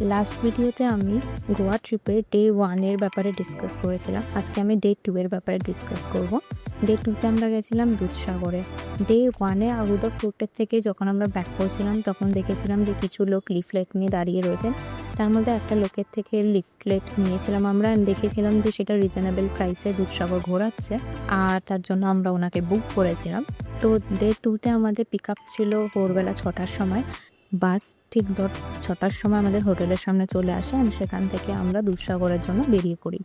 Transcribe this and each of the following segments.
Last ভিডিওতে আমি গোয়া ট্রিপের ডে 1 এর ব্যাপারে ডিসকাস করেছিলাম। আজকে আমি ডে 2 এর ব্যাপারে ডিসকাস করব। ডে 2তে আমরা গেছিলাম দুধসাগরে। ডে 1-এ আগুদা ফোর্টের থেকে যখন আমরা ব্যাক করছিলাম তখন দেখেছিলাম যে কিছু লোক লিফলেট নিয়ে দাঁড়িয়ে রয়েছেন। তার মধ্যে একটা লোকের থেকে লিফলেট নিয়েছিলাম আমরা, দেখেছিলাম যে সেটা রিজনেবল প্রাইসে দুধসাগর ঘোরাচ্ছে, আর তার জন্য আমরা ওনাকে বুক করেছিলাম। তো ডে 2তে আমাদের পিক আপ ছিল ভোরবেলা 6টার সময়। বাস ঠিক 6টার সময় আমাদের হোটেলের সামনে চলে আসে, আর সেখান থেকে আমরা দুধসাগরের জন্য বেরিয়ে পড়ি।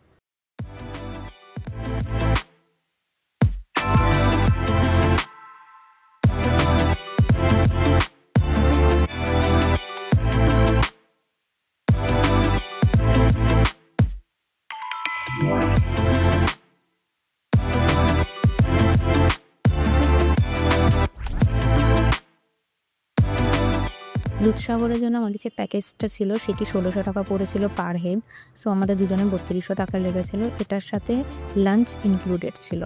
দুধসাগরের জন্য আমাদের যে প্যাকেজটা ছিল সেটি 1600 টাকা পড়েছিল পার হেড। সো আমাদের দুজনে 3200 টাকা লেগেছিল। এটার সাথে লাঞ্চ ইনক্লুডেড ছিল।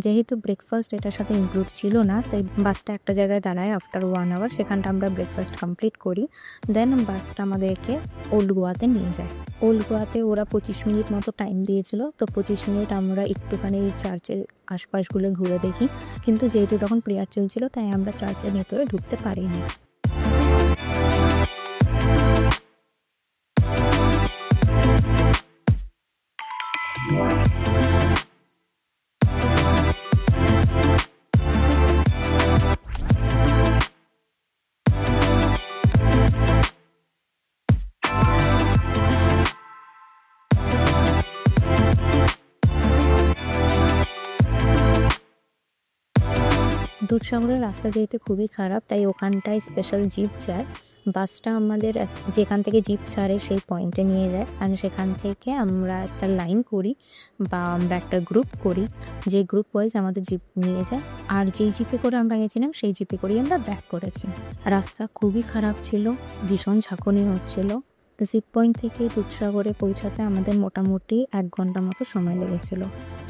যেহেতু ব্রেকফাস্ট এটার সাথে ইনক্লুড ছিল না, তাই বাসটা একটা জায়গায় দাঁড়ায় আফটার 1 আওয়ার। সেখানটা আমরা ব্রেকফাস্ট কমপ্লিট করি। দেন বাসটা আমাদেরকে ওল্ড গোয়াতে নিয়ে যায়। ওল্ড গোয়াতে ওরা 25 মিনিট মতো টাইম দিয়েছিল। তো 25 মিনিট আমরা একটুখানি চার্চের আশপাশগুলো ঘুরে দেখি, কিন্তু যেহেতু তখন প্রেয়ার চলছিল তাই আমরা চার্চের ভেতরে ঢুকতে পারিনি। দুধসাগরের রাস্তা যেহেতু খুবই খারাপ, তাই ওখানটায় স্পেশাল জিপ যায়। বাসটা আমাদের যেখান থেকে জিপ ছাড়ে সেই পয়েন্টে নিয়ে যায়, আর সেখান থেকে আমরা একটা লাইন করি বা আমরা একটা গ্রুপ করি, যে গ্রুপ ওয়াইজ আমাদের জিপ নিয়ে যায়। আর যেই জিপে করে আমরা গেছিলাম সেই জিপে করেই আমরা ব্যাক করেছি। রাস্তা খুবই খারাপ ছিল, ভীষণ ঝাঁকুনি হচ্ছিল। জিপ পয়েন্ট থেকে দুধসাগরে পৌঁছাতে আমাদের মোটামুটি 1 ঘন্টা মতো সময় লেগেছিল।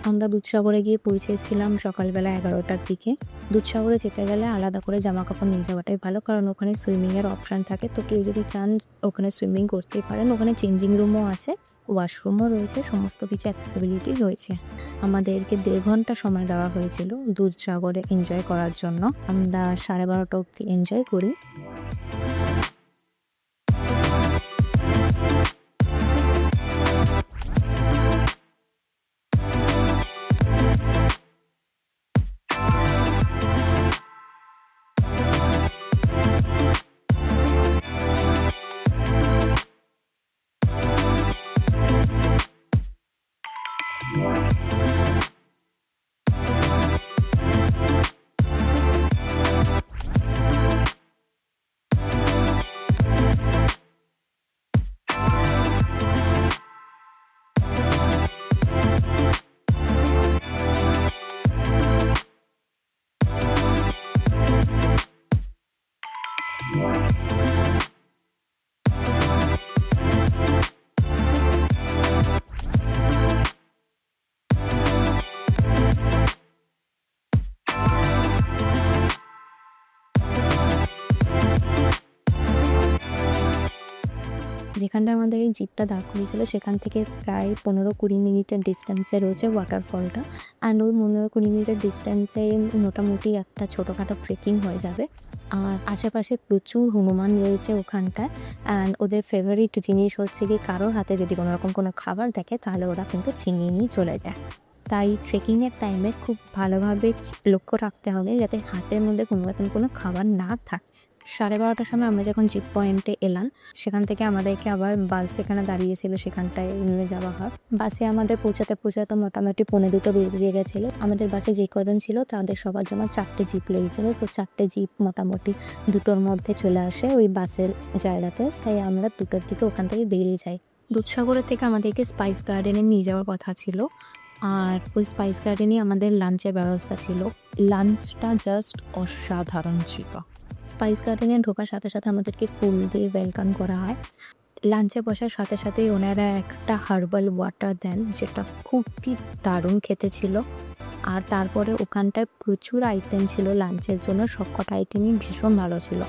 আমরা দুধসাগরে গিয়ে পৌঁছেছিলাম সকালবেলা 11টার দিকে। দুধসাগরে যেতে গেলে আলাদা করে জামা কাপড় নিয়ে যাওয়াটাই ভালো, কারণ ওখানে সুইমিংয়ের অপশান থাকে। তো কেউ যদি চান ওখানে সুইমিং করতেই পারেন। ওখানে চেঞ্জিং রুমও আছে, ওয়াশরুমও রয়েছে, সমস্ত কিছু অ্যাক্সেসিবিলিটি রয়েছে। আমাদেরকে 1.5 ঘন্টা সময় দেওয়া হয়েছিল দুধসাগরে এনজয় করার জন্য। আমরা 12:30 অবধি এনজয় করি। যেখানটা আমাদের এই জিপটা দাঁড় করিয়েছিল সেখান থেকে প্রায় 15-20 মিনিটের ডিস্টেন্সে রয়েছে ওয়াটারফলটা। অ্যান্ড ওই 15-20 মিনিটের ডিস্টেন্সে মোটামুটি একটা ছোটোখাটো ট্রেকিং হয়ে যাবে। আর আশেপাশে প্রচুর হনুমান রয়েছে ওখানটায়। অ্যান্ড ওদের ফেভারিট জিনিস হচ্ছে কি, কারোর হাতে যদি কোনো রকম কোনো খাবার দেখে তাহলে ওরা কিন্তু ছিনিয়ে নিয়ে চলে যায়। তাই ট্রেকিংয়ের টাইমে খুব ভালোভাবে লক্ষ্য রাখতে হবে যাতে হাতের মধ্যে কোনো রকম কোনো খাবার না থাকে। 12:30টার সময় আমরা যখন জিপ পয়েন্টে এলাম, সেখান থেকে আমাদেরকে আবার বাস যেখানে দাঁড়িয়েছিল সেখানটায় নিয়ে যাওয়া হয়। বাসে আমাদের পৌঁছাতে মোটামুটি 1:45 বেজে গেছিলো। আমাদের বাসে যে কজন ছিল তাদের সবার জন্য 4টে জিপ লেগেছিলো। সো 4টে জিপ মোটামুটি 2টোর মধ্যে চলে আসে ওই বাসের জায়গাতে। তাই আমরা 2টোর দিকে ওখান থেকে বেরিয়ে যাই। দুধসাগরের থেকে আমাদেরকে স্পাইস গার্ডেনে নিয়ে যাওয়ার কথা ছিল, আর ওই স্পাইস গার্ডেনে আমাদের লাঞ্চের ব্যবস্থা ছিল। লাঞ্চটা জাস্ট অসাধারণ ছিল। স্পাইস গার্ডেনে ঢোকার সাথে সাথে আমাদেরকে ফুল দিয়ে ওয়েলকাম করা হয়। লাঞ্চে বসার সাথে সাথেই ওনারা একটা হার্বাল ওয়াটার দেন, যেটা খুবই দারুণ খেতে ছিল। আর তারপরে ওখানটায় প্রচুর আইটেম ছিল লাঞ্চের জন্য, সবকটা আইটেমই ভীষণ ভালো ছিল।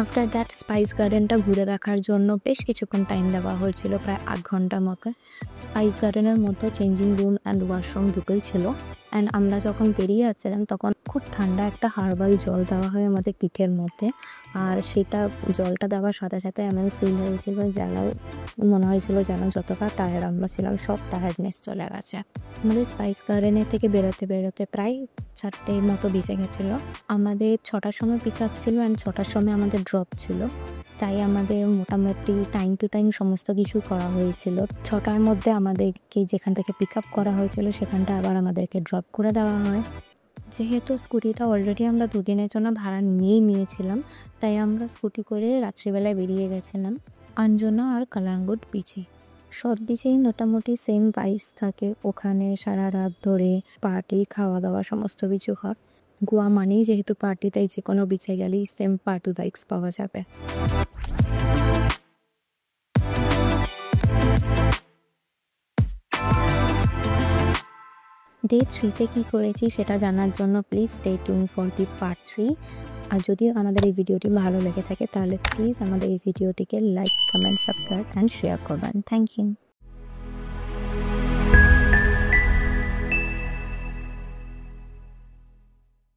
আফটার দ্যাট স্পাইস গার্ডেনটা ঘুরে দেখার জন্য বেশ কিছুক্ষণ টাইম দেওয়া হয়েছিল, প্রায় ৮ ঘন্টার মতো। স্পাইস গার্ডেনের মধ্যে চেঞ্জিং রুম অ্যান্ড ওয়াশরুম দুটোই ছিল। অ্যান্ড আমরা যখন বেরিয়ে যাচ্ছিলাম তখন খুব ঠান্ডা একটা হার্বাল জল দেওয়া হয় আমাদের পিঠের মধ্যে। আর সেটা জলটা দেওয়ার সাথে সাথে এমন ফিল হয়েছিল যেন মনে হয়েছিল যেন যতটা টায়ার্ড আমরা ছিলাম সব টায়ার্ডনেস চলে গেছে। আমাদের স্পাইস গার্ডেনের থেকে বেরোতে বেরোতে প্রায় 4টের মতো বেজে গেছিলো। আমাদের 6টার সময় পিক আপ ছিল অ্যান্ড 6টার সময় আমাদের ড্রপ ছিল, তাই আমাদের মোটামুটি টাইম টু টাইম সমস্ত কিছু করা হয়েছিল। 6টার মধ্যে আমাদেরকে যেখান থেকে পিক আপ করা হয়েছিল সেখানটা আবার আমাদেরকে ড্রপ করে দেওয়া হয়। যেহেতু স্কুটিটা অলরেডি আমরা 2 দিনের জন্য ভাড়া নিয়েছিলাম, তাই আমরা স্কুটি করে রাত্রিবেলায় বেরিয়ে গেছিলাম আঞ্জনা আর কালাঙ্গুট বিচে। সব বিচেই মোটামুটি সেম ভাইবস থাকে, ওখানে সারা রাত ধরে পার্টি, খাওয়া দাওয়া সমস্ত কিছু হয়। গোয়া মানেই যেহেতু পার্টি, তাই যে কোনো বিচে গেলেই সেম পার্টি ভাইবস পাওয়া যাবে। ডে 3তে কী করেছি সেটা জানার জন্য please stay tune for the part 3। আর যদি আমাদের এই ভিডিওটি ভালো লেগে থাকে তাহলে প্লিজ আমাদের এই ভিডিওটিকে like, comment, subscribe and share করবেন। Thank you.